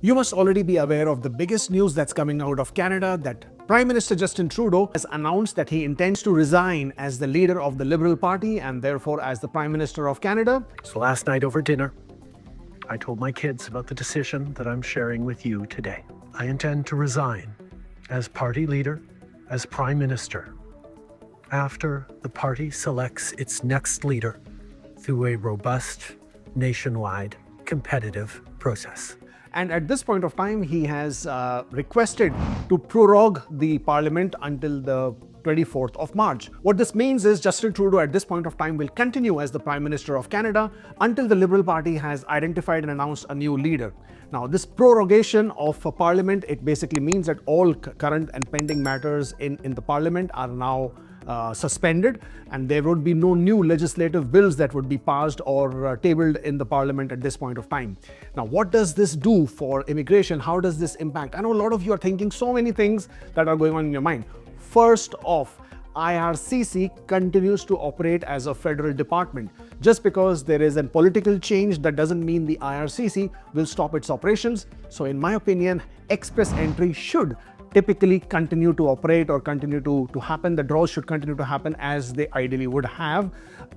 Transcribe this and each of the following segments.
You must already be aware of the biggest news that's coming out of Canada, that Prime Minister Justin Trudeau has announced that he intends to resign as the leader of the Liberal Party and therefore as the Prime Minister of Canada. So last night over dinner, I told my kids about the decision that I'm sharing with you today. I intend to resign as party leader, as Prime Minister, after the party selects its next leader through a robust, nationwide, competitive process. And at this point of time, he has requested to prorogue the parliament until the 24th of March. What this means is Justin Trudeau at this point of time will continue as the Prime Minister of Canada until the Liberal Party has identified and announced a new leader. Now, this prorogation of a parliament, it basically means that all current and pending matters in the parliament are now suspended, and there would be no new legislative bills that would be passed or tabled in the parliament at this point of time. Now, what does this do for immigration? How does this impact? I know a lot of you are thinking so many things that are going on in your mind. First off, IRCC continues to operate as a federal department. Just because there is a political change, that doesn't mean the IRCC will stop its operations. So in my opinion, express entry should typically continue to operate or continue to happen. The draws should continue to happen as they ideally would have.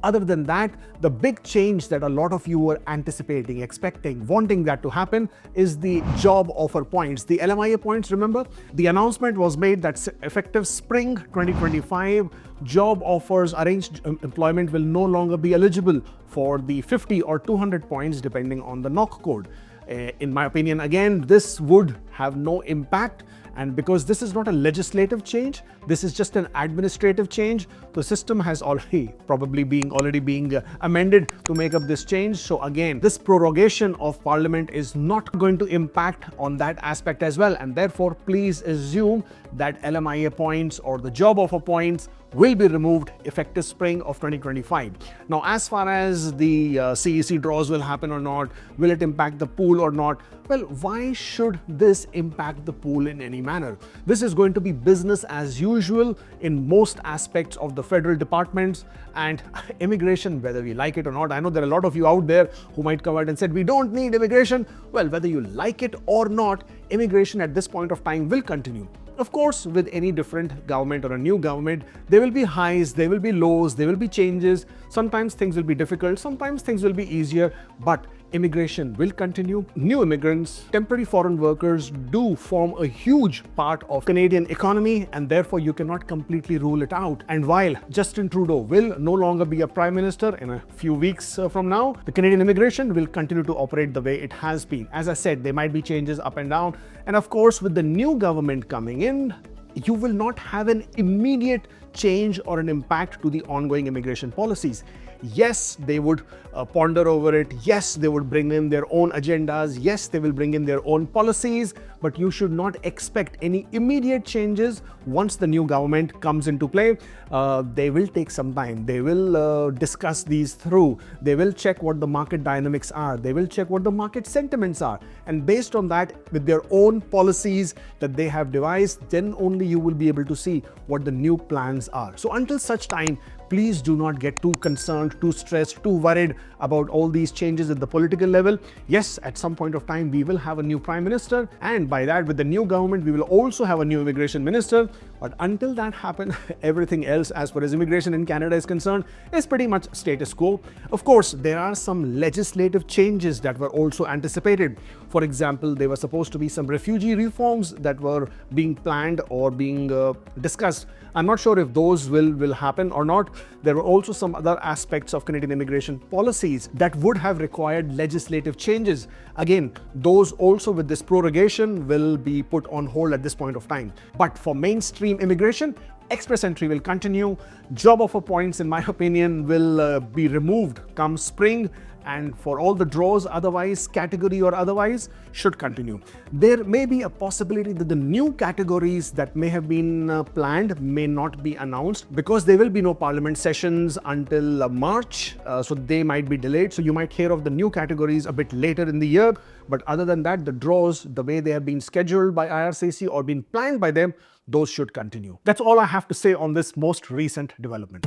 Other than that, the big change that a lot of you were anticipating, expecting, wanting that to happen is the job offer points, the LMIA points. Remember, the announcement was made that effective spring 2025, job offers, arranged employment will no longer be eligible for the 50 or 200 points depending on the knock code. In my opinion, again, this would have no impact. And because this is not a legislative change, this is just an administrative change. The system has already being amended to make up this change. So again, this prorogation of Parliament is not going to impact on that aspect as well. And therefore, please assume that LMIA points or the job offer points will be removed effective spring of 2025. Now, as far as the CEC draws will happen or not, will it impact the pool or not? Well, why should this impact the pool in any manner? This is going to be business as usual in most aspects of the federal departments and immigration, whether we like it or not. I know there are a lot of you out there who might come out and said, we don't need immigration. Well, whether you like it or not, immigration at this point of time will continue. Of course, with any different government or a new government, there will be highs, there will be lows, there will be changes. Sometimes things will be difficult, sometimes things will be easier, but immigration will continue. New immigrants, temporary foreign workers do form a huge part of Canadian economy, and therefore you cannot completely rule it out. And while Justin Trudeau will no longer be a Prime Minister in a few weeks from now, the Canadian immigration will continue to operate the way it has been. As I said, there might be changes up and down. And of course, with the new government coming in, you will not have an immediate change or an impact to the ongoing immigration policies. Yes, they would ponder over it. Yes, they would bring in their own agendas. Yes, they will bring in their own policies, but you should not expect any immediate changes once the new government comes into play. They will take some time. They will discuss these through. They will check what the market dynamics are. They will check what the market sentiments are. And based on that, with their own policies that they have devised, then only you will be able to see what the new plans are. So until such time, please do not get too concerned, too stressed, too worried about all these changes at the political level. Yes, at some point of time, we will have a new Prime Minister, and by that, with the new government, we will also have a new Immigration Minister. But until that happens, everything else as far as immigration in Canada is concerned is pretty much status quo. Of course, there are some legislative changes that were also anticipated. For example, there were supposed to be some refugee reforms that were being planned or being discussed. I'm not sure if those will happen or not. There were also some other aspects of Canadian immigration policies that would have required legislative changes. Again, those also with this prorogation will be put on hold at this point of time. But for mainstream immigration, express entry will continue. Job offer points, in my opinion, will be removed come spring. And for all the draws, otherwise, category or otherwise, should continue. There may be a possibility that the new categories that may have been planned may not be announced because there will be no parliament sessions until March, so they might be delayed. So you might hear of the new categories a bit later in the year. But other than that, the draws, the way they have been scheduled by IRCC or been planned by them, those should continue. That's all I have to say on this most recent development.